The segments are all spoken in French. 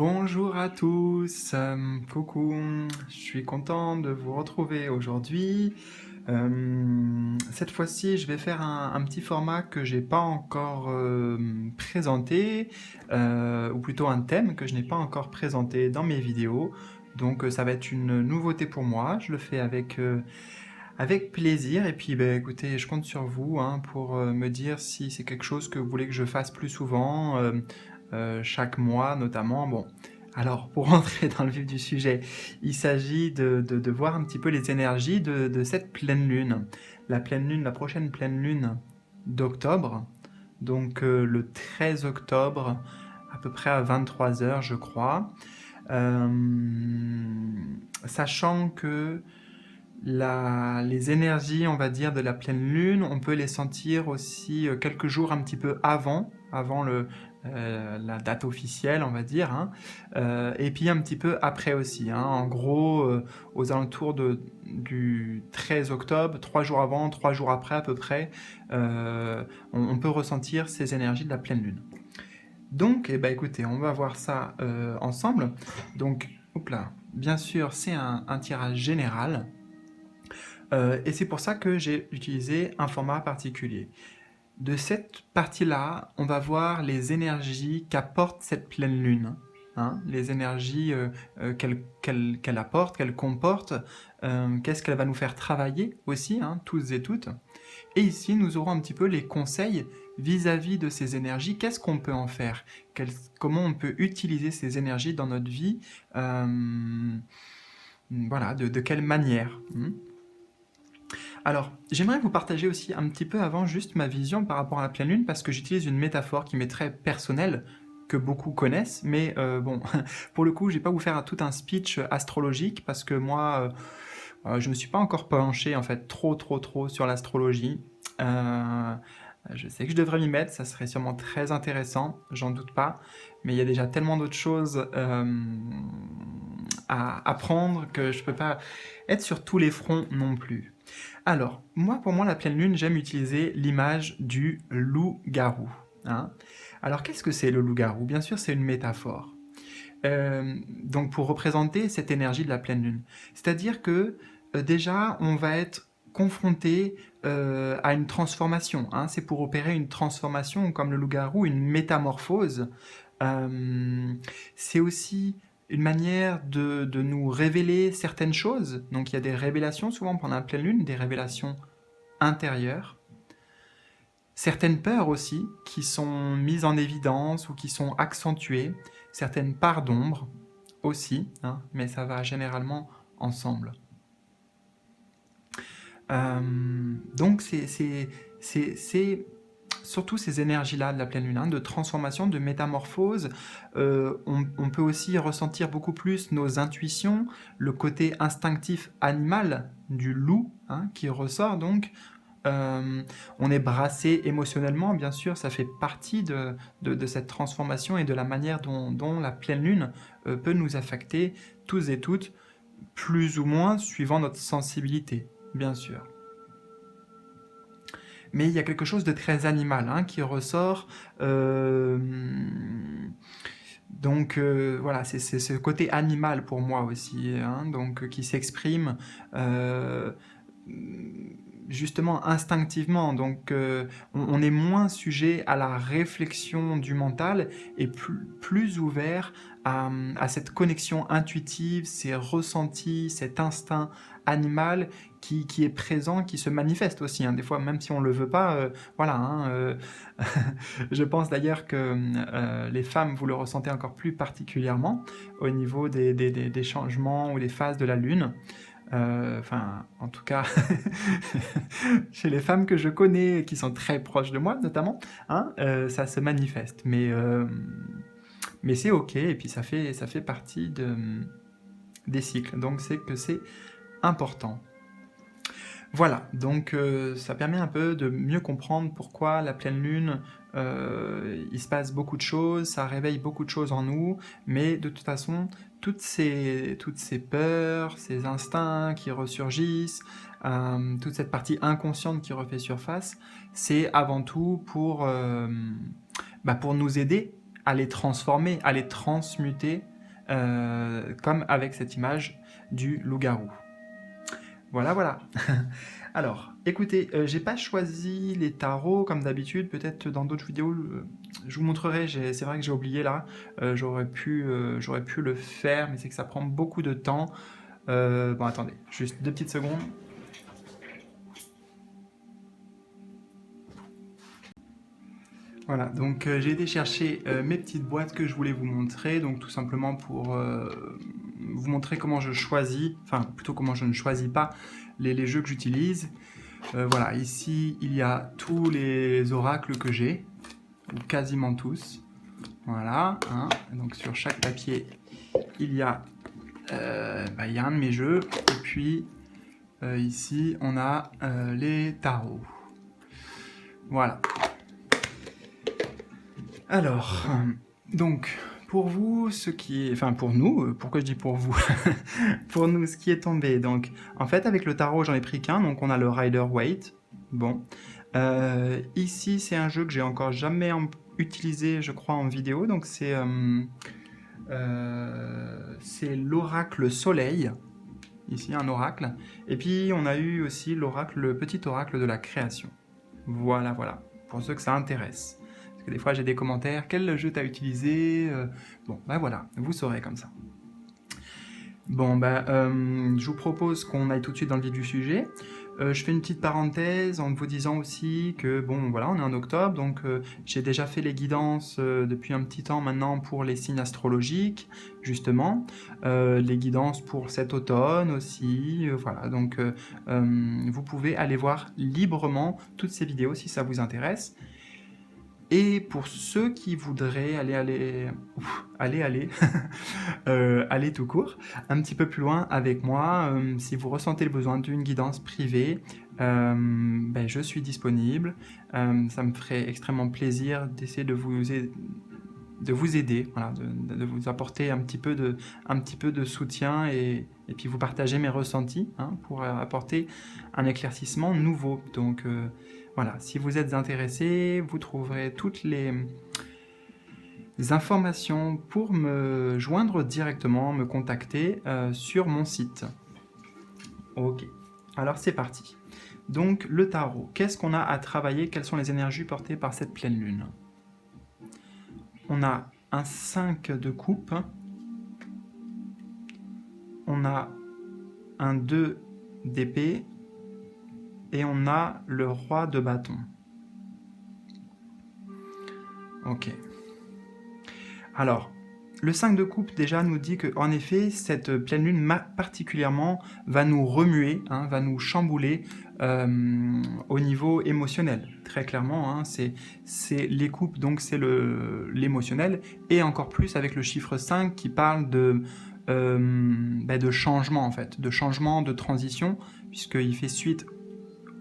Bonjour à tous, coucou, je suis content de vous retrouver aujourd'hui. Cette fois-ci, je vais faire un petit format que j'ai pas encore présenté, ou plutôt un thème que je n'ai pas encore présenté dans mes vidéos. Donc ça va être une nouveauté pour moi, je le fais avec plaisir. Et puis bah, écoutez, je compte sur vous hein, pour me dire si c'est quelque chose que vous voulez que je fasse plus souvent, chaque mois notamment. Bon, alors pour rentrer dans le vif du sujet, il s'agit de voir un petit peu les énergies de cette pleine lune. La pleine lune, la prochaine pleine lune d'octobre, donc le 13 octobre, à peu près à 23 heures, je crois. Euh, Sachant que les énergies, on va dire, de la pleine lune, on peut les sentir aussi quelques jours un petit peu avant la date officielle, on va dire, hein, et puis un petit peu après aussi. Hein, en gros, aux alentours du 13 octobre, 3 jours avant, 3 jours après à peu près, on peut ressentir ces énergies de la pleine lune. Donc, eh ben, écoutez, on va voir ça ensemble. Donc, hop là, bien sûr, c'est un tirage général. Et c'est pour ça que j'ai utilisé un format particulier. De cette partie-là, on va voir les énergies qu'apporte cette pleine lune. Hein, les énergies qu'elle apporte, qu'elle comporte, qu'est-ce qu'elle va nous faire travailler aussi, hein, tous et toutes. Et ici, nous aurons un petit peu les conseils vis-à-vis de ces énergies. Qu'est-ce qu'on peut en faire? Comment on peut utiliser ces énergies dans notre vie? Voilà, de quelle manière? Alors, j'aimerais vous partager aussi un petit peu avant juste ma vision par rapport à la pleine lune, parce que j'utilise une métaphore qui m'est très personnelle, que beaucoup connaissent, mais bon, pour le coup, je vais pas vous faire tout un speech astrologique, parce que moi, je me suis pas encore penché, en fait, trop sur l'astrologie. Je sais que je devrais m'y mettre, ça serait sûrement très intéressant, j'en doute pas, mais il y a déjà tellement d'autres choses à apprendre que je peux pas être sur tous les fronts non plus. Alors, pour moi, la pleine lune, j'aime utiliser l'image du loup-garou. Hein. Alors, qu'est-ce que c'est le loup-garou? Bien sûr, c'est une métaphore. Donc, pour représenter cette énergie de la pleine lune. C'est-à-dire que, déjà, on va être confronté à une transformation. Hein. C'est pour opérer une transformation, comme le loup-garou, une métamorphose. C'est aussi une manière de nous révéler certaines choses. Donc il y a des révélations souvent pendant la pleine lune, des révélations intérieures. Certaines peurs aussi qui sont mises en évidence ou qui sont accentuées. Certaines parts d'ombre aussi, hein, mais ça va généralement ensemble. Donc c'est surtout ces énergies-là de la pleine lune, hein, de transformation, de métamorphose. On peut aussi ressentir beaucoup plus nos intuitions, le côté instinctif animal du loup hein, qui ressort donc. On est brassé émotionnellement, bien sûr, ça fait partie de cette transformation et de la manière dont la pleine lune peut nous affecter tous et toutes, plus ou moins suivant notre sensibilité, bien sûr. Mais il y a quelque chose de très animal hein, qui ressort. Donc voilà, c'est ce côté animal pour moi aussi, hein, donc qui s'exprime justement instinctivement. Donc on est moins sujet à la réflexion du mental et plus ouvert à cette connexion intuitive, ces ressentis, cet instinct animal qui est présent, qui se manifeste aussi. Hein. Des fois, même si on ne le veut pas, voilà. Hein, je pense d'ailleurs que les femmes, vous le ressentez encore plus particulièrement au niveau des changements ou des phases de la lune. Enfin, en tout cas, chez les femmes que je connais, qui sont très proches de moi notamment, hein, ça se manifeste. Mais c'est ok, et puis ça fait partie des cycles. Donc c'est que c'est important. Voilà, donc ça permet un peu de mieux comprendre pourquoi la pleine lune, il se passe beaucoup de choses, ça réveille beaucoup de choses en nous, mais de toute façon, toutes ces peurs, ces instincts qui ressurgissent, toute cette partie inconsciente qui refait surface, c'est avant tout pour nous aider à les transformer, à les transmuter comme avec cette image du loup-garou. Voilà, voilà. Alors, écoutez, j'ai pas choisi les tarots comme d'habitude, peut-être dans d'autres vidéos, je vous montrerai, c'est vrai que j'ai oublié là, j'aurais pu le faire, mais c'est que ça prend beaucoup de temps. Bon, attendez, juste 2 petites secondes. Voilà, donc j'ai été chercher mes petites boîtes que je voulais vous montrer, donc tout simplement pour vous montrer comment je choisis, enfin plutôt comment je ne choisis pas les jeux que j'utilise. Voilà, ici il y a tous les oracles que j'ai, ou quasiment tous. Voilà, hein. Donc sur chaque papier il y a un de mes jeux, et puis ici on a les tarots. Voilà. Alors, donc, pour vous, ce qui est... Enfin, pour nous, pourquoi je dis pour vous? Pour nous, ce qui est tombé. Donc, en fait, avec le tarot, j'en ai pris qu'un, donc on a le Rider-Waite. Bon. Ici, c'est un jeu que j'ai encore jamais utilisé, je crois, en vidéo, donc c'est l'Oracle Soleil. Ici, un oracle. Et puis, on a eu aussi l'oracle, le petit oracle de la création. Voilà, voilà, pour ceux que ça intéresse. Parce que des fois, j'ai des commentaires, quel jeu t'as utilisé? Bon, ben voilà, vous saurez comme ça. Bon, je vous propose qu'on aille tout de suite dans le vif du sujet. Je fais une petite parenthèse en vous disant aussi que, bon, voilà, on est en octobre, donc j'ai déjà fait les guidances depuis un petit temps maintenant pour les signes astrologiques, justement, les guidances pour cet automne aussi, voilà, donc vous pouvez aller voir librement toutes ces vidéos si ça vous intéresse. Et pour ceux qui voudraient aller tout court, un petit peu plus loin avec moi, si vous ressentez le besoin d'une guidance privée, je suis disponible. Ça me ferait extrêmement plaisir d'essayer de vous aider, voilà, de vous apporter un petit peu de soutien et puis vous partager mes ressentis, hein, pour apporter un éclaircissement nouveau. Donc voilà, si vous êtes intéressé, vous trouverez toutes les informations pour me joindre directement, me contacter sur mon site. Ok, alors c'est parti. Donc le tarot, qu'est-ce qu'on a à travailler? Quelles sont les énergies portées par cette pleine lune? On a un 5 de coupe, on a un 2 d'épée, et on a le roi de bâton. Ok. Alors, le 5 de coupe déjà nous dit que, en effet, cette pleine lune particulièrement va nous remuer, hein, va nous chambouler au niveau émotionnel. Très clairement, hein, c'est les coupes, donc c'est l'émotionnel, et encore plus avec le chiffre 5 qui parle de changement, en fait, de changement, de transition, puisqu'il fait suite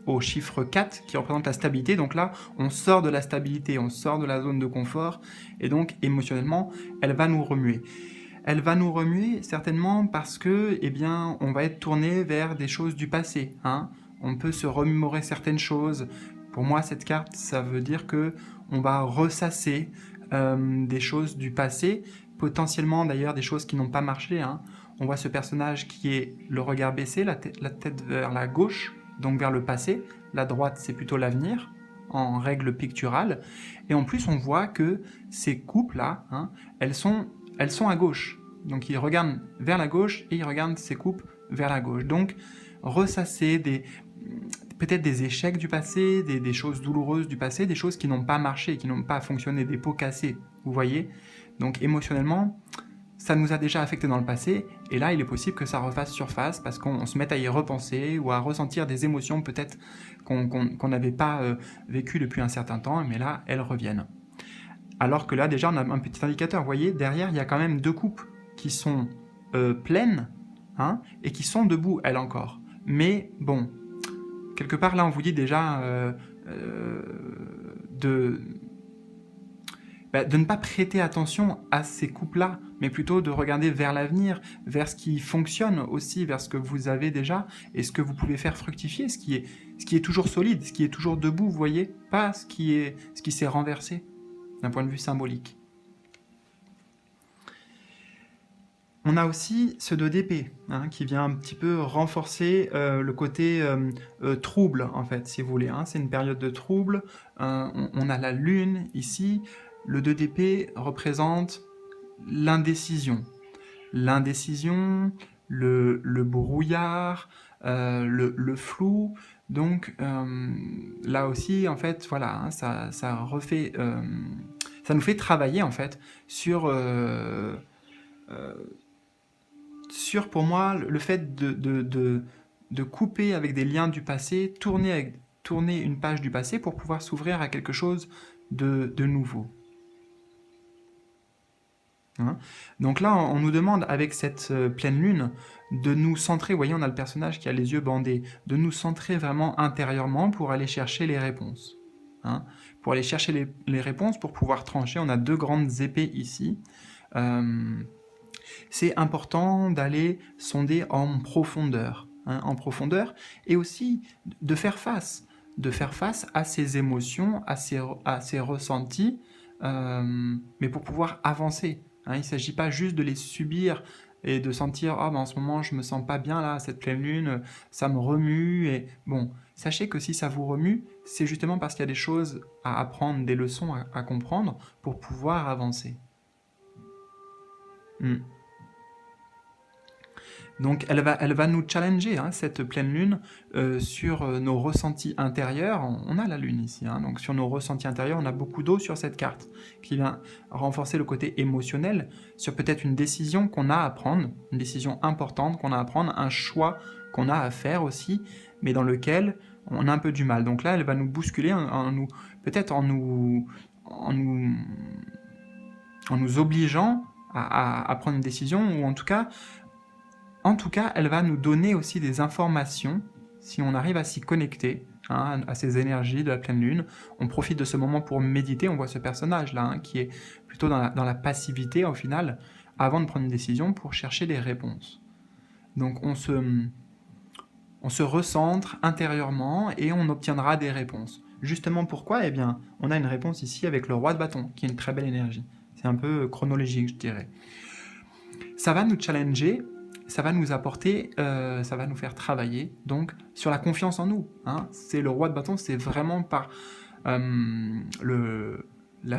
au chiffre 4 qui représente la stabilité. Donc là, on sort de la stabilité, on sort de la zone de confort, et donc émotionnellement, elle va nous remuer. Elle va nous remuer certainement parce que, on va être tourné vers des choses du passé, hein. On peut se remémorer certaines choses. Pour moi, cette carte, ça veut dire que on va ressasser des choses du passé, potentiellement d'ailleurs des choses qui n'ont pas marché, hein. On voit ce personnage qui est le regard baissé, la tête vers la gauche, donc vers le passé. La droite, c'est plutôt l'avenir, en règle picturale. Et en plus, on voit que ces coupes-là, hein, elles sont à gauche. Donc, ils regardent vers la gauche et ils regardent ces coupes vers la gauche. Donc, ressasser peut-être des échecs du passé, des choses douloureuses du passé, des choses qui n'ont pas marché, qui n'ont pas fonctionné, des pots cassés, vous voyez. Donc, émotionnellement, ça nous a déjà affecté dans le passé, et là, il est possible que ça refasse surface, parce qu'on se mette à y repenser, ou à ressentir des émotions peut-être qu'on n'avait pas vécues depuis un certain temps, mais là, elles reviennent. Alors que là, déjà, on a un petit indicateur, vous voyez, derrière, il y a quand même 2 coupes qui sont pleines, hein, et qui sont debout, elles encore. Mais bon, quelque part, là, on vous dit déjà de ne pas prêter attention à ces coupes-là, mais plutôt de regarder vers l'avenir, vers ce qui fonctionne aussi, vers ce que vous avez déjà, et ce que vous pouvez faire fructifier, ce qui est toujours solide, ce qui est toujours debout, vous voyez, pas ce qui s'est renversé, d'un point de vue symbolique. On a aussi ce 2 d'épée, hein, qui vient un petit peu renforcer le côté trouble, en fait, si vous voulez. Hein. C'est une période de trouble. On a la lune ici. Le 2 d'épée représente l'indécision. L'indécision, le brouillard, le flou. Donc là aussi, en fait, voilà, hein, ça refait, ça nous fait travailler en fait euh, sur pour moi le fait de couper avec des liens du passé, tourner une page du passé pour pouvoir s'ouvrir à quelque chose de nouveau. Hein. Donc là, on nous demande avec cette pleine lune de nous centrer, vous voyez, on a le personnage qui a les yeux bandés, de nous centrer vraiment intérieurement pour aller chercher les réponses. Hein. Pour aller chercher les réponses, pour pouvoir trancher, on a 2 grandes épées ici. C'est important d'aller sonder en profondeur, hein, en profondeur, et aussi de faire face à ses émotions, à ses ressentis, mais pour pouvoir avancer. Hein, il ne s'agit pas juste de les subir et de sentir ah ben en ce moment je me sens pas bien là, cette pleine lune, ça me remue et bon, sachez que si ça vous remue, c'est justement parce qu'il y a des choses à apprendre, des leçons à comprendre pour pouvoir avancer. Hmm. Donc elle va nous challenger, hein, cette pleine lune, sur nos ressentis intérieurs. On a la lune ici, hein, donc sur nos ressentis intérieurs, on a beaucoup d'eau sur cette carte, qui vient renforcer le côté émotionnel, sur peut-être une décision qu'on a à prendre, une décision importante qu'on a à prendre, un choix qu'on a à faire aussi, mais dans lequel on a un peu du mal. Donc là, elle va nous bousculer, peut-être en nous obligeant à prendre une décision, ou en tout cas, elle va nous donner aussi des informations, si on arrive à s'y connecter, hein, à ces énergies de la pleine lune. On profite de ce moment pour méditer, on voit ce personnage-là, hein, qui est plutôt dans la passivité au final, avant de prendre une décision pour chercher des réponses. Donc on se recentre intérieurement et on obtiendra des réponses. Justement pourquoi? Eh bien, on a une réponse ici avec le roi de bâton, qui est une très belle énergie. C'est un peu chronologique, je dirais. Ça va nous challenger, ça va nous apporter, ça va nous faire travailler donc sur la confiance en nous. Hein. C'est le roi de bâton, c'est vraiment par la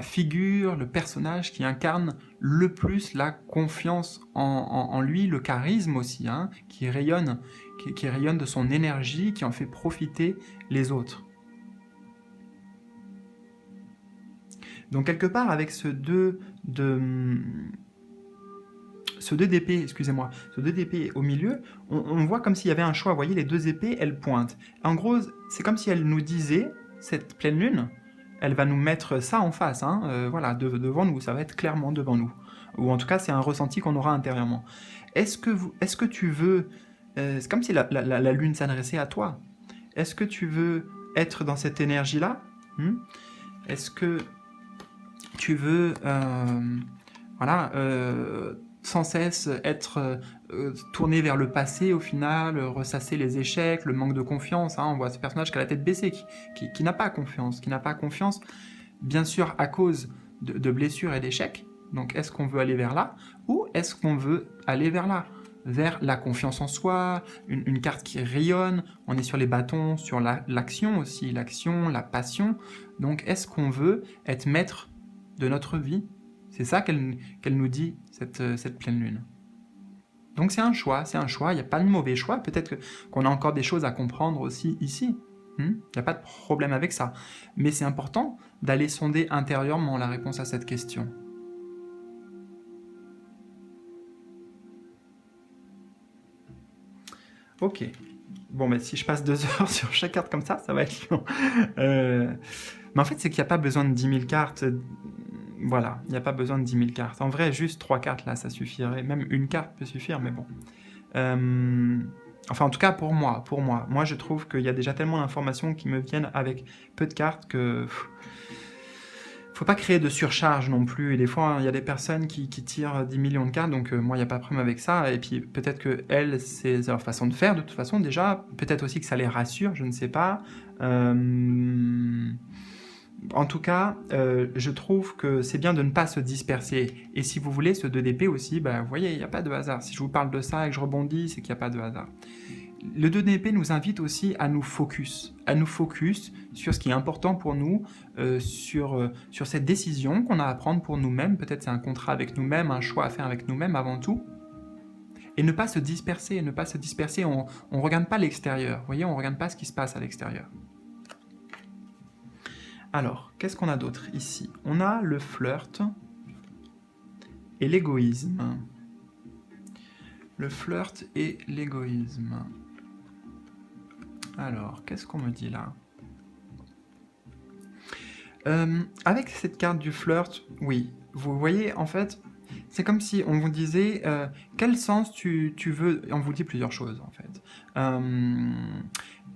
figure, le personnage qui incarne le plus la confiance en lui, le charisme aussi, hein, qui rayonne de son énergie, qui en fait profiter les autres. Donc quelque part avec ce 2 d'épée, excusez-moi, ce 2 d'épée au milieu, on voit comme s'il y avait un choix. Vous voyez, les 2 épées, elles pointent. En gros, c'est comme si elle nous disait, cette pleine lune, elle va nous mettre ça en face, hein, voilà, devant nous, ça va être clairement devant nous. Ou en tout cas, c'est un ressenti qu'on aura intérieurement. Est-ce que tu veux... c'est comme si la lune s'adressait à toi. Est-ce que tu veux être dans cette énergie-là? Est-ce que tu veux... voilà... sans cesse être tourné vers le passé au final, ressasser les échecs, le manque de confiance. Hein, on voit ce personnage qui a la tête baissée, qui n'a pas confiance, bien sûr à cause de blessures et d'échecs. Donc est-ce qu'on veut aller vers là, ou est-ce qu'on veut aller vers là, vers la confiance en soi, une carte qui rayonne, on est sur les bâtons, sur l'action aussi, l'action, la passion. Donc est-ce qu'on veut être maître de notre vie? C'est ça qu'elle nous dit, cette pleine lune. Donc c'est un choix, il n'y a pas de mauvais choix, peut-être qu'on a encore des choses à comprendre aussi ici, il n'y a pas de problème avec ça. Mais c'est important d'aller sonder intérieurement la réponse à cette question. Ok, bon mais si je passe 2 heures sur chaque carte comme ça va être long. Mais en fait c'est qu'il n'y a pas besoin de 10 000 cartes. Voilà, il n'y a pas besoin de 10 000 cartes. En vrai, juste 3 cartes, là, ça suffirait. Même une carte peut suffire, mais bon. Enfin, en tout cas, pour moi. Moi, je trouve qu'il y a déjà tellement d'informations qui me viennent avec peu de cartes que... faut pas créer de surcharge non plus. Et des fois, il y a des personnes qui tirent 10 millions de cartes, donc moi, il n'y a pas de problème avec ça. Et puis, peut-être que elles, c'est leur façon de faire, de toute façon, déjà. Peut-être aussi que ça les rassure, je ne sais pas. En tout cas, je trouve que c'est bien de ne pas se disperser. Et si vous voulez, ce 2 d'épée aussi, bah, vous voyez, il n'y a pas de hasard. Si je vous parle de ça et que je rebondis, c'est qu'il n'y a pas de hasard. Le 2 d'épée nous invite aussi à nous focus sur ce qui est important pour nous, sur cette décision qu'on a à prendre pour nous-mêmes. Peut-être c'est un contrat avec nous-mêmes, un choix à faire avec nous-mêmes avant tout. Et ne pas se disperser, on ne regarde pas l'extérieur, vous voyez, on ne regarde pas ce qui se passe à l'extérieur. Alors, qu'est-ce qu'on a d'autre ici? On a le flirt et l'égoïsme. Le flirt et l'égoïsme. Alors, qu'est-ce qu'on me dit là? Avec cette carte du flirt, oui, vous voyez, en fait, c'est comme si on vous disait quel sens tu veux. On vous dit plusieurs choses, en fait.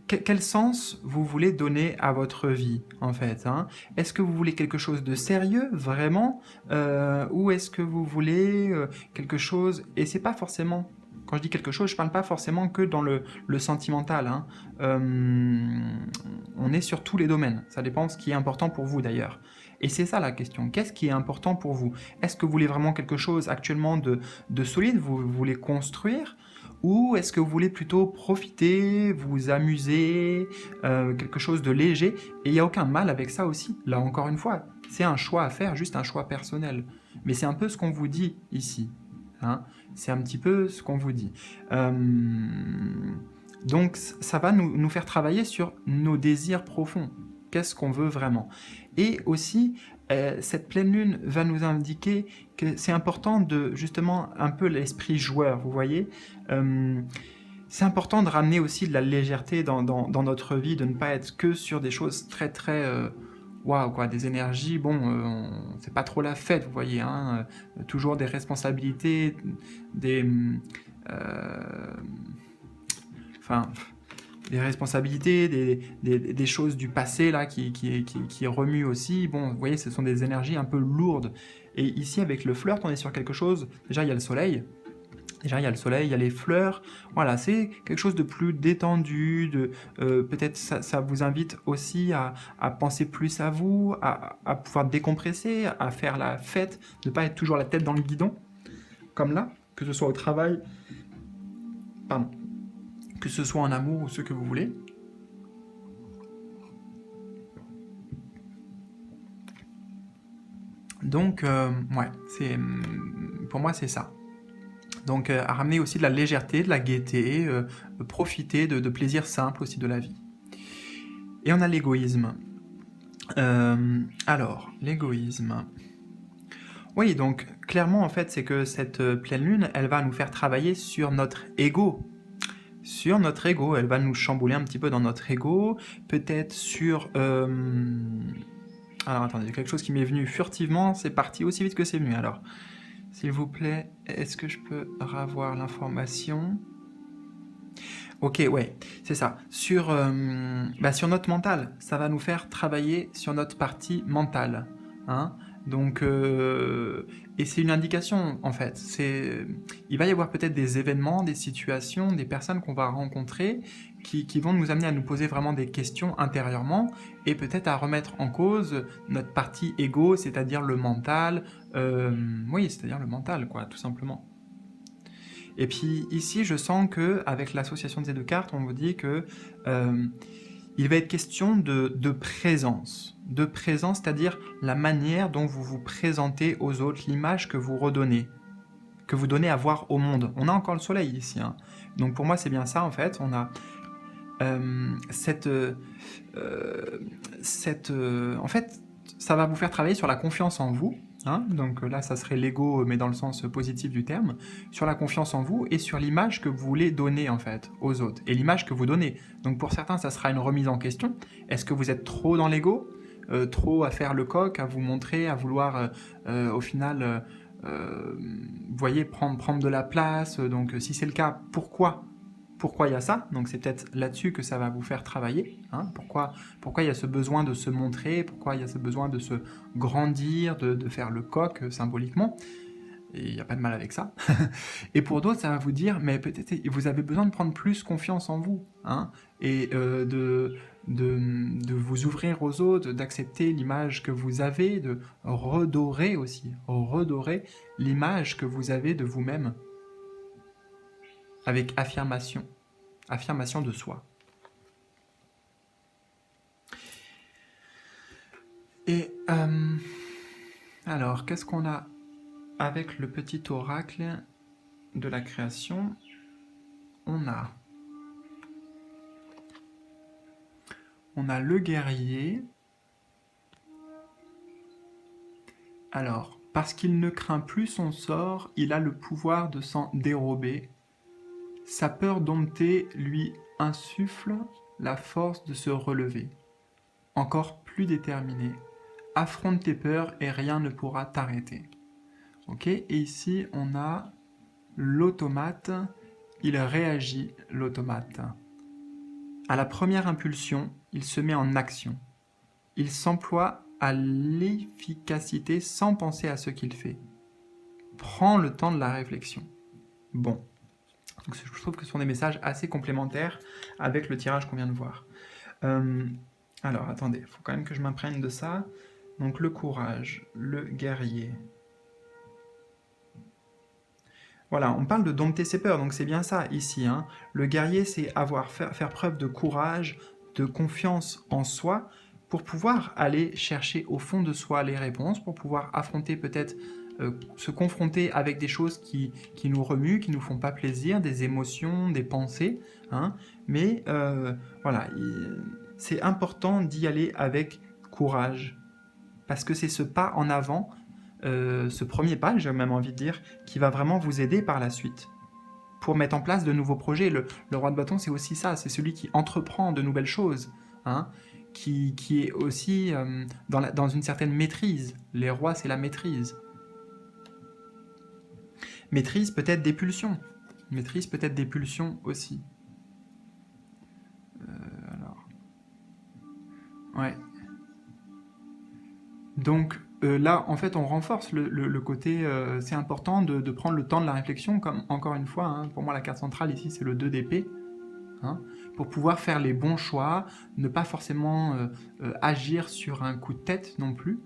Quel sens vous voulez donner à votre vie, en fait, hein? Est-ce que vous voulez quelque chose de sérieux, vraiment, ou est-ce que vous voulez quelque chose... Et c'est pas forcément... Quand je dis quelque chose, je parle pas forcément que dans le sentimental, hein. On est sur tous les domaines. Ça dépend de ce qui est important pour vous, d'ailleurs. Et c'est ça la question. Qu'est-ce qui est important pour vous? Est-ce que vous voulez vraiment quelque chose actuellement de solide? Vous voulez construire? Ou est-ce que vous voulez plutôt profiter, vous amuser, quelque chose de léger? Et il n'y a aucun mal avec ça aussi. Là, encore une fois, c'est un choix à faire, juste un choix personnel. Mais c'est un peu ce qu'on vous dit ici, hein. C'est un petit peu ce qu'on vous dit. Donc, ça va nous faire travailler sur nos désirs profonds. Qu'est-ce qu'on veut vraiment? Et aussi, cette pleine lune va nous indiquer que c'est important de, justement, un peu l'esprit joueur, vous voyez. C'est important de ramener aussi de la légèreté dans notre vie, de ne pas être que sur des choses très très waouh, quoi, des énergies, bon, c'est pas trop la fête, vous voyez, hein, toujours des responsabilités, des enfin, des responsabilités, des choses du passé là qui remuent aussi. Bon, vous voyez, ce sont des énergies un peu lourdes. Et ici, avec le flirt, on est sur quelque chose. Déjà, il y a le soleil. Déjà, il y a le soleil, il y a les fleurs. Voilà, c'est quelque chose de plus détendu. Peut-être ça vous invite aussi à penser plus à vous, à pouvoir décompresser, à faire la fête, ne pas être toujours la tête dans le guidon, comme là, que ce soit au travail, pardon, que ce soit en amour ou ce que vous voulez. Donc, ouais, pour moi, c'est ça. Donc, à ramener aussi de la légèreté, de la gaieté, profiter de plaisirs simples aussi de la vie. Et on a l'égoïsme. Alors, l'égoïsme. Oui, donc, clairement, en fait, c'est que cette pleine lune, elle va nous faire travailler sur notre ego. Sur notre ego, elle va nous chambouler un petit peu dans notre ego, peut-être sur... Alors, attendez, il y a quelque chose qui m'est venu furtivement, c'est parti aussi vite que c'est venu, alors... S'il vous plaît, est-ce que je peux revoir l'information? Ok, ouais, c'est ça. Sur notre mental, ça va nous faire travailler sur notre partie mentale, hein. Donc, et c'est une indication, en fait. Il va y avoir peut-être des événements, des situations, des personnes qu'on va rencontrer qui vont nous amener à nous poser vraiment des questions intérieurement et peut-être à remettre en cause notre partie égo, c'est-à-dire le mental. Oui, c'est-à-dire le mental, quoi, tout simplement. Et puis ici, je sens que avec l'association de ces deux cartes, on vous dit que il va être question de présence. De présence, c'est-à-dire la manière dont vous vous présentez aux autres, l'image que vous redonnez, que vous donnez à voir au monde. On a encore le soleil ici, hein. Donc pour moi, c'est bien ça, en fait. On a en fait, ça va vous faire travailler sur la confiance en vous, hein. Donc là, ça serait l'ego, mais dans le sens positif du terme, sur la confiance en vous et sur l'image que vous voulez donner, en fait, aux autres, et l'image que vous donnez. Donc pour certains, ça sera une remise en question. Est-ce que vous êtes trop dans l'ego, trop à faire le coq, à vous montrer, à vouloir, au final, vous voyez, prendre de la place. Donc si c'est le cas, pourquoi il y a ça? Donc c'est peut-être là-dessus que ça va vous faire travailler, hein. Pourquoi il y a ce besoin de se montrer? Pourquoi il y a ce besoin de se grandir, de faire le coq symboliquement? Et il n'y a pas de mal avec ça. Et pour d'autres, ça va vous dire, mais peut-être vous avez besoin de prendre plus confiance en vous, hein, et de vous ouvrir aux autres, d'accepter l'image que vous avez, de redorer aussi, redorer l'image que vous avez de vous-même avec affirmation, affirmation de soi. Et alors, qu'est-ce qu'on a avec le petit oracle de la création? On a le guerrier. Alors, parce qu'il ne craint plus son sort, il a le pouvoir de s'en dérober. Sa peur domptée lui insuffle la force de se relever. Encore plus déterminé, affronte tes peurs et rien ne pourra t'arrêter. Ok, et ici on a l'automate, il réagit l'automate. À la première impulsion, il se met en action. Il s'emploie à l'efficacité sans penser à ce qu'il fait. Prends le temps de la réflexion. Bon, donc je trouve que ce sont des messages assez complémentaires avec le tirage qu'on vient de voir. Alors, attendez, il faut quand même que je m'imprègne de ça. Donc, le courage, le guerrier. Voilà, on parle de dompter ses peurs, donc c'est bien ça ici. Hein. Le guerrier, c'est faire preuve de courage, de confiance en soi, pour pouvoir aller chercher au fond de soi les réponses, pour pouvoir affronter peut-être, se confronter avec des choses qui nous remuent, qui nous font pas plaisir, des émotions, des pensées. Hein. Mais voilà, c'est important d'y aller avec courage, parce que c'est ce pas en avant, ce premier pas, j'ai même envie de dire, qui va vraiment vous aider par la suite pour mettre en place de nouveaux projets. Le roi de bâton, c'est aussi ça, c'est celui qui entreprend de nouvelles choses, hein, qui est aussi dans une certaine maîtrise. Les rois, c'est la maîtrise. Maîtrise peut-être des pulsions. Maîtrise peut-être des pulsions aussi. Alors... Ouais. Donc là, en fait, on renforce le côté, c'est important de prendre le temps de la réflexion, comme encore une fois, hein, pour moi la carte centrale ici c'est le 2 d'épée, hein, pour pouvoir faire les bons choix, ne pas forcément agir sur un coup de tête non plus.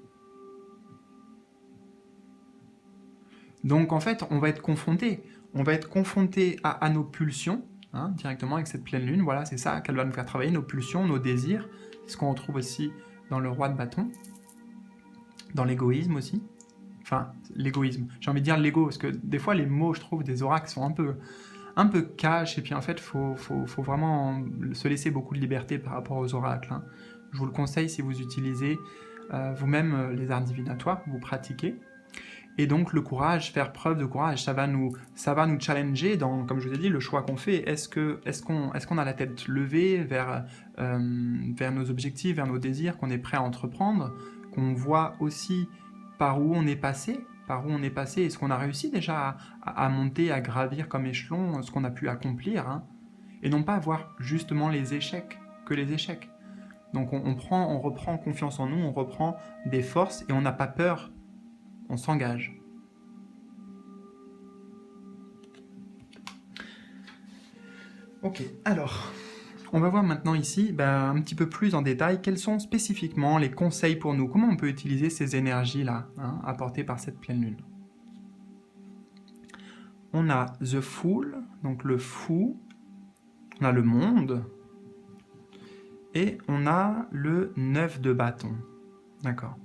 Donc en fait, on va être confronté à nos pulsions, hein, directement avec cette pleine lune, voilà, c'est ça qu'elle va nous faire travailler, nos pulsions, nos désirs, c'est ce qu'on retrouve aussi dans le roi de bâton. Dans l'égoïsme aussi. Enfin, l'égoïsme. J'ai envie de dire l'ego, parce que des fois, les mots, je trouve, des oracles sont un peu cash, et puis en fait, faut vraiment se laisser beaucoup de liberté par rapport aux oracles. Hein. Je vous le conseille si vous utilisez vous-même les arts divinatoires, vous pratiquez. Et donc, le courage, faire preuve de courage, ça va nous challenger dans, comme je vous ai dit, le choix qu'on fait. Est-ce qu'on a la tête levée vers nos objectifs, vers nos désirs, qu'on est prêt à entreprendre, qu'on voit aussi par où on est passé, est-ce qu'on a réussi déjà à monter, à gravir comme échelon ce qu'on a pu accomplir, hein, et non pas voir justement les échecs, que les échecs. Donc on reprend confiance en nous, on reprend des forces et on n'a pas peur, on s'engage. Ok, alors... On va voir maintenant ici, un petit peu plus en détail, quels sont spécifiquement les conseils pour nous. Comment on peut utiliser ces énergies-là, hein, apportées par cette pleine lune. On a The Fool, donc le fou. On a le monde. Et on a le 9 de bâton. D'accord.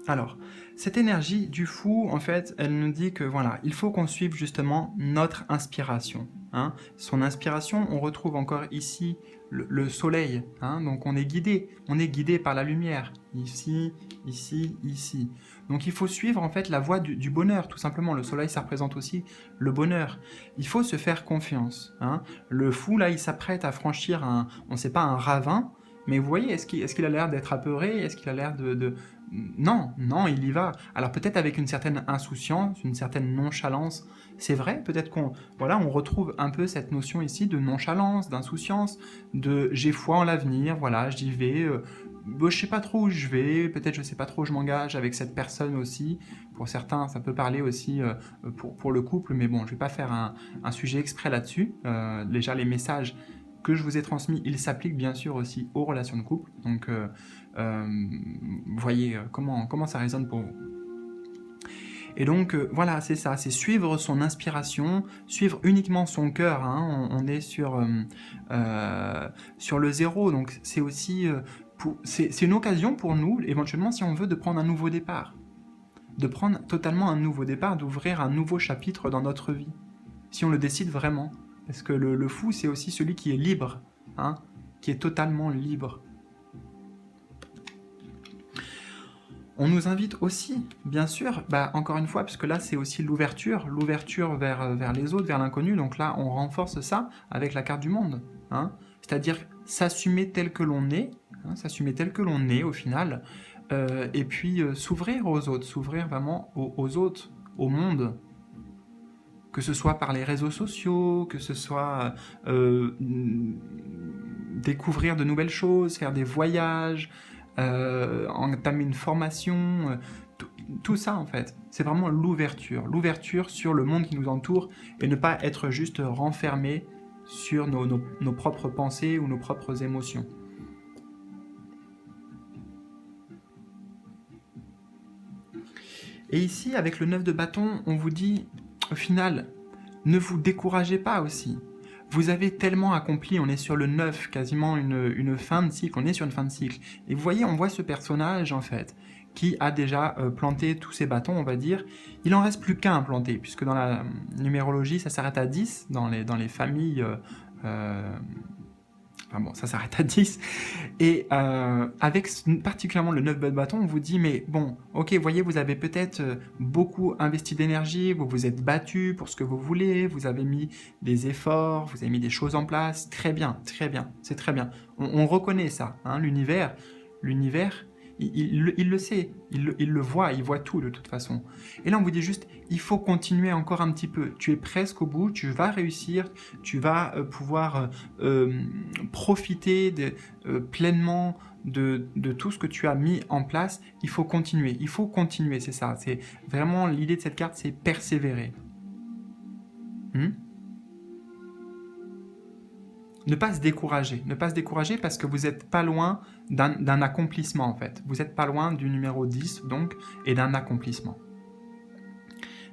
Alors, cette énergie du fou, en fait, elle nous dit que voilà, il faut qu'on suive justement notre inspiration. Hein. Son inspiration, on retrouve encore ici le soleil. Hein. Donc on est guidé par la lumière. Ici, ici, ici. Donc il faut suivre en fait la voie du bonheur, tout simplement. Le soleil, ça représente aussi le bonheur. Il faut se faire confiance. Hein. Le fou, là, il s'apprête à franchir on ne sait pas, un ravin. Mais vous voyez, est-ce qu'il a l'air d'être apeuré? Est-ce qu'il a l'air de... Non, non, il y va. Alors peut-être avec une certaine insouciance, une certaine nonchalance. C'est vrai, peut-être on retrouve un peu cette notion ici de nonchalance, d'insouciance, de j'ai foi en l'avenir, voilà, j'y vais. Je sais pas trop où je vais, peut-être je sais pas trop où je m'engage avec cette personne aussi. Pour certains, ça peut parler aussi pour le couple, mais bon, je vais pas faire un sujet exprès là-dessus. Déjà, les messages que je vous ai transmis, ils s'appliquent bien sûr aussi aux relations de couple. Donc, voyez comment ça résonne pour vous. Et donc, voilà, c'est ça, c'est suivre son inspiration, suivre uniquement son cœur. Hein, on est sur le zéro, donc c'est aussi... c'est une occasion pour nous, éventuellement, si on veut, de prendre un nouveau départ. De prendre totalement un nouveau départ, d'ouvrir un nouveau chapitre dans notre vie. Si on le décide vraiment. Parce que le fou, c'est aussi celui qui est libre, hein, qui est totalement libre. On nous invite aussi, bien sûr, encore une fois, parce que là c'est aussi l'ouverture vers les autres, vers l'inconnu, donc là on renforce ça avec la carte du monde. Hein, c'est-à-dire s'assumer tel que l'on est, hein, s'assumer tel que l'on est au final, et puis s'ouvrir aux autres, s'ouvrir vraiment aux autres, au monde, que ce soit par les réseaux sociaux, que ce soit découvrir de nouvelles choses, faire des voyages, entamer une formation, tout ça en fait. C'est vraiment l'ouverture sur le monde qui nous entoure et ne pas être juste renfermé sur nos propres pensées ou nos propres émotions. Et ici, avec le 9 de bâton, on vous dit, au final, ne vous découragez pas aussi. Vous avez tellement accompli, on est sur le 9, quasiment une fin de cycle, on est sur une fin de cycle. Et vous voyez, on voit ce personnage, en fait, qui a déjà planté tous ses bâtons, on va dire. Il en reste plus qu'un à planter, puisque dans la numérologie, ça s'arrête à 10, dans les familles... Enfin bon, ça s'arrête à 10. Et avec particulièrement le 9 de bâton, on vous dit, mais bon, ok, voyez, vous avez peut-être beaucoup investi d'énergie, vous vous êtes battu pour ce que vous voulez, vous avez mis des efforts, vous avez mis des choses en place, très bien, c'est très bien. On reconnaît ça, hein, l'univers, il le sait, il le voit, il voit tout de toute façon. Et là, on vous dit juste, il faut continuer encore un petit peu. Tu es presque au bout, tu vas réussir, tu vas pouvoir profiter pleinement de tout ce que tu as mis en place. Il faut continuer, c'est ça. C'est vraiment l'idée de cette carte, c'est persévérer. Ne pas se décourager parce que vous n'êtes pas loin d'un accomplissement en fait. Vous n'êtes pas loin du numéro 10 donc et d'un accomplissement.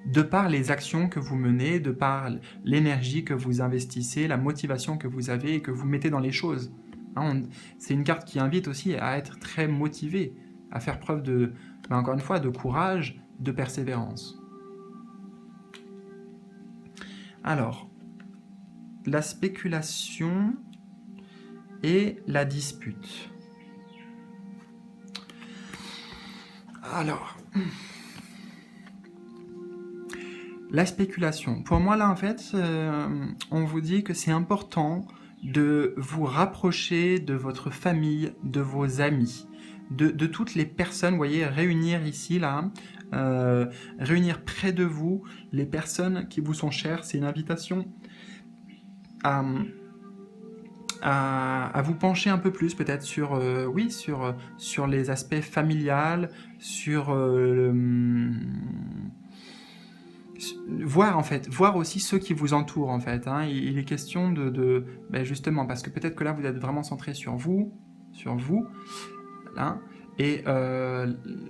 De par les actions que vous menez, de par l'énergie que vous investissez, la motivation que vous avez et que vous mettez dans les choses. Hein, c'est une carte qui invite aussi à être très motivé, à faire preuve encore une fois, de courage, de persévérance. Alors, la spéculation et la dispute. Alors, la spéculation. Pour moi, là, en fait, on vous dit que c'est important de vous rapprocher de votre famille, de vos amis, de toutes les personnes, vous voyez, réunir ici, là, réunir près de vous les personnes qui vous sont chères. C'est une invitation à vous pencher un peu plus peut-être sur les aspects familiales, sur voir aussi ceux qui vous entourent en fait. Hein. Il est question justement parce que peut-être que là vous êtes vraiment centré sur vous, hein, et là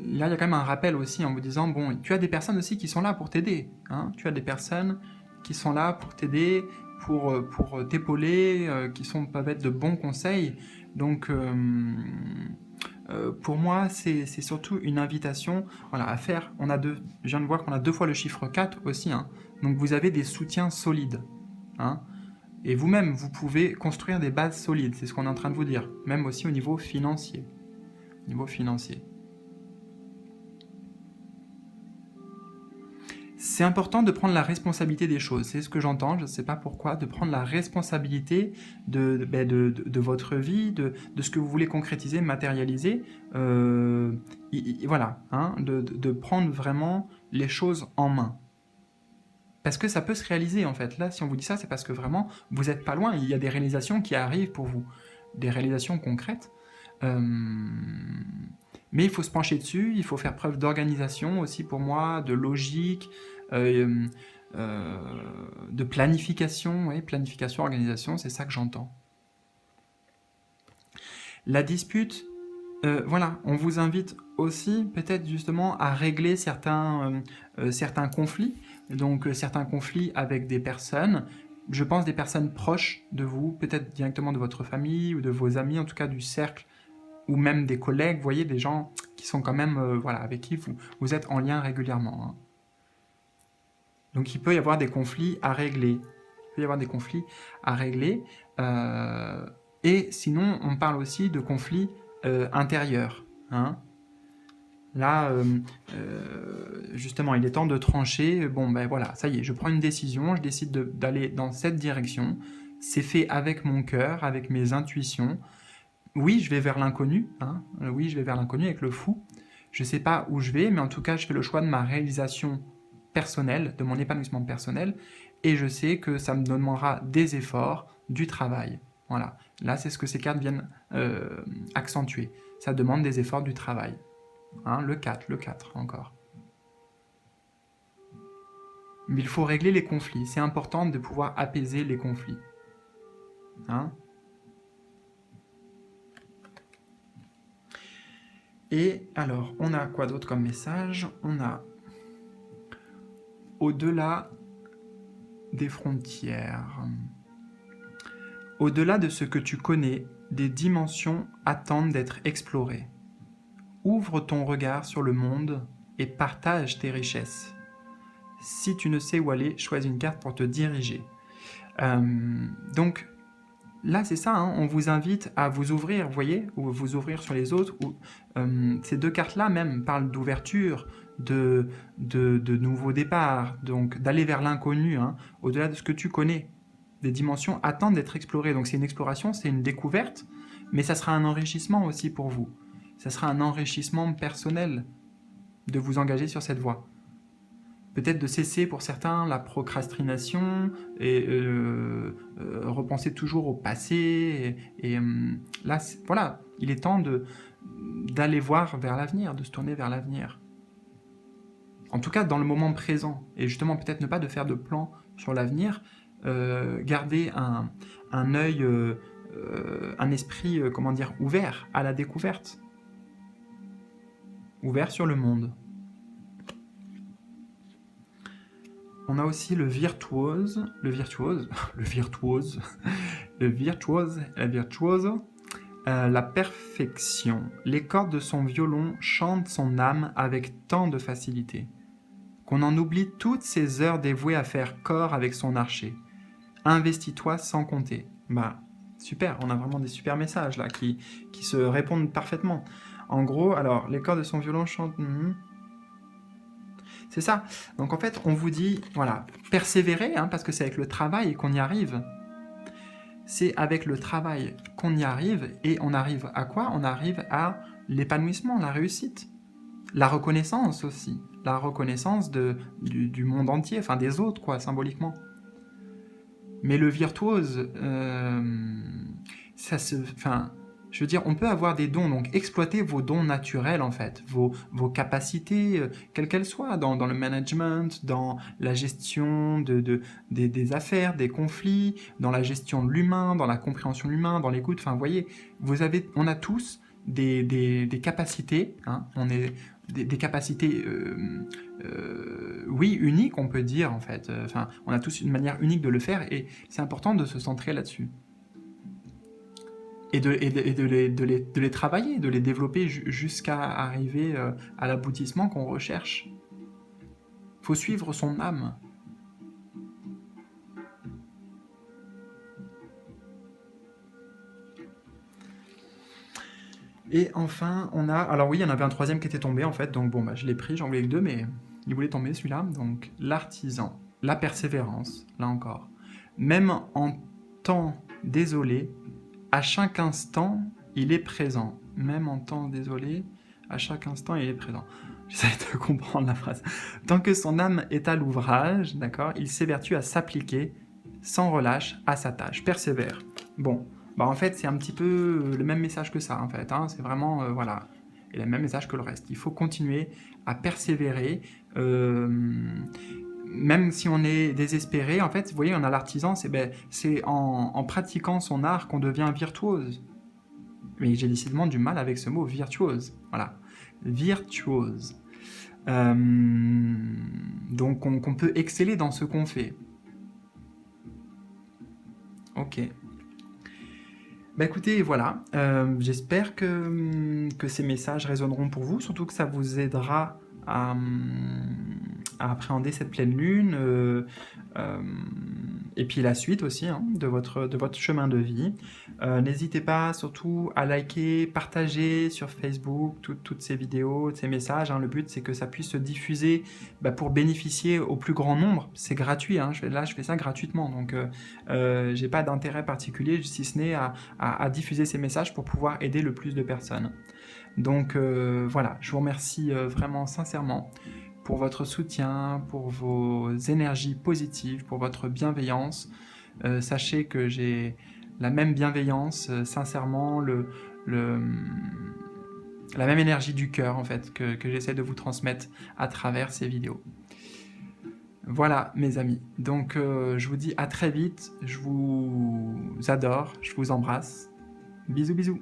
il y a quand même un rappel aussi en vous disant bon, tu as des personnes aussi qui sont là pour t'aider, hein. Tu as des personnes qui sont là pour t'aider, pour t'épauler, peuvent être de bons conseils. Donc, pour moi, c'est surtout une invitation à faire. Je viens de voir qu'on a 2 fois le chiffre 4 aussi. Hein. Donc, vous avez des soutiens solides. Hein. Et vous-même, vous pouvez construire des bases solides. C'est ce qu'on est en train de vous dire. Même aussi au niveau financier. C'est important de prendre la responsabilité des choses. C'est ce que j'entends, je ne sais pas pourquoi, de prendre la responsabilité de votre vie, de ce que vous voulez concrétiser, matérialiser. Voilà, hein, de prendre vraiment les choses en main. Parce que ça peut se réaliser en fait. Là, si on vous dit ça, c'est parce que vraiment, vous n'êtes pas loin. Il y a des réalisations qui arrivent pour vous. Des réalisations concrètes. Euh, mais il faut se pencher dessus, il faut faire preuve d'organisation aussi pour moi, de logique, euh, euh, de planification. Oui, planification, organisation, c'est ça que j'entends. La dispute, voilà, on vous invite aussi peut-être justement à régler certains conflits, donc certains conflits avec des personnes, je pense des personnes proches de vous, peut-être directement de votre famille ou de vos amis, en tout cas du cercle, ou même des collègues, vous voyez, des gens qui sont quand même, voilà, avec qui vous êtes en lien régulièrement, hein. Donc il peut y avoir des conflits à régler. Il peut y avoir des conflits à régler. Euh, et sinon, on parle aussi de conflits intérieurs, hein. Là, justement, il est temps de trancher. Bon, ben voilà, ça y est, je prends une décision, je décide d'aller dans cette direction. C'est fait avec mon cœur, avec mes intuitions. Oui, je vais vers l'inconnu, hein. Oui, je vais vers l'inconnu avec le fou. Je ne sais pas où je vais, mais en tout cas, je fais le choix de ma réalisation personnelle, de mon épanouissement personnel, et je sais que ça me demandera des efforts, du travail. Voilà. Là, c'est ce que ces cartes viennent accentuer. Ça demande des efforts, du travail. Hein, le 4 encore. Mais il faut régler les conflits. C'est important de pouvoir apaiser les conflits. Hein. Et alors, on a quoi d'autre comme message? On a au-delà des frontières. Au-delà de ce que tu connais, des dimensions attendent d'être explorées. Ouvre ton regard sur le monde et partage tes richesses. Si tu ne sais où aller, choisis une carte pour te diriger. Donc, là, c'est ça, hein, on vous invite à vous ouvrir, vous voyez, ou vous ouvrir sur les autres. Ces deux cartes-là même parlent d'ouverture, de nouveaux départs, donc d'aller vers l'inconnu, hein, au-delà de ce que tu connais. Des dimensions attendent d'être explorées. Donc c'est une exploration, c'est une découverte, mais ça sera un enrichissement aussi pour vous. Ça sera un enrichissement personnel de vous engager sur cette voie. Peut-être de cesser pour certains la procrastination et repenser toujours au passé. Là, voilà, il est temps d'aller voir vers l'avenir, de se tourner vers l'avenir. En tout cas, dans le moment présent. Et justement, peut-être ne pas de faire de plans sur l'avenir. Garder un œil, un esprit, comment dire, ouvert à la découverte. Ouvert sur le monde. On a aussi le virtuose, la perfection. Les cordes de son violon chantent son âme avec tant de facilité qu'on en oublie toutes ces heures dévouées à faire corps avec son archer. Investis-toi sans compter. Bah, super, on a vraiment des super messages là qui se répondent parfaitement. En gros, alors, les cordes de son violon chantent... C'est ça. Donc en fait, on vous dit, voilà, persévérer, hein, parce que c'est avec le travail qu'on y arrive. C'est avec le travail qu'on y arrive, et on arrive à quoi? On arrive à l'épanouissement, la réussite. La reconnaissance aussi. La reconnaissance du monde entier, enfin des autres, quoi, symboliquement. Mais le virtuose, ça se... Enfin, je veux dire, on peut avoir des dons, donc exploitez vos dons naturels en fait, vos capacités, quelles qu'elles soient, dans le management, dans la gestion des affaires, des conflits, dans la gestion de l'humain, dans la compréhension de l'humain, dans l'écoute, enfin vous voyez, on a tous des capacités, hein, on est des capacités, oui, uniques on peut dire en fait, enfin on a tous une manière unique de le faire et c'est important de se centrer là-dessus. Et de les travailler, de les développer jusqu'à arriver à l'aboutissement qu'on recherche. Il faut suivre son âme. Et enfin, on a... Alors oui, il y en avait un troisième qui était tombé en fait, donc bon, bah, je l'ai pris, j'en voulais que deux, mais il voulait tomber celui-là. Donc l'artisan, la persévérance, là encore. Même en temps désolé, à chaque instant, il est présent. Même en temps désolé, à chaque instant, il est présent. J'essaie de comprendre la phrase. Tant que son âme est à l'ouvrage, d'accord, il s'évertue à s'appliquer sans relâche à sa tâche. Persévère. Bon, bah en fait, c'est un petit peu le même message que ça, en fait. Hein. C'est vraiment, voilà, et le même message que le reste. Il faut continuer à persévérer. Même si on est désespéré, en fait, vous voyez, on a l'artisan, c'est en pratiquant son art qu'on devient virtuose. Mais j'ai décidément du mal avec ce mot virtuose. Voilà. Virtuose. Donc, qu'on peut exceller dans ce qu'on fait. Ok. Bah écoutez, voilà. J'espère que ces messages résonneront pour vous, surtout que ça vous aidera à, à appréhender cette pleine lune, et puis la suite aussi hein, de votre chemin de vie. N'hésitez pas surtout à liker, partager sur Facebook toutes ces vidéos, ces messages. Hein. Le but, c'est que ça puisse se diffuser pour bénéficier au plus grand nombre. C'est gratuit, hein. Je fais ça gratuitement, donc j'ai pas d'intérêt particulier, si ce n'est à diffuser ces messages pour pouvoir aider le plus de personnes. Donc voilà, je vous remercie vraiment sincèrement pour votre soutien, pour vos énergies positives, pour votre bienveillance. Sachez que j'ai la même bienveillance, sincèrement, la même énergie du cœur en fait que j'essaie de vous transmettre à travers ces vidéos. Voilà mes amis, donc je vous dis à très vite, je vous adore, je vous embrasse, bisous bisous.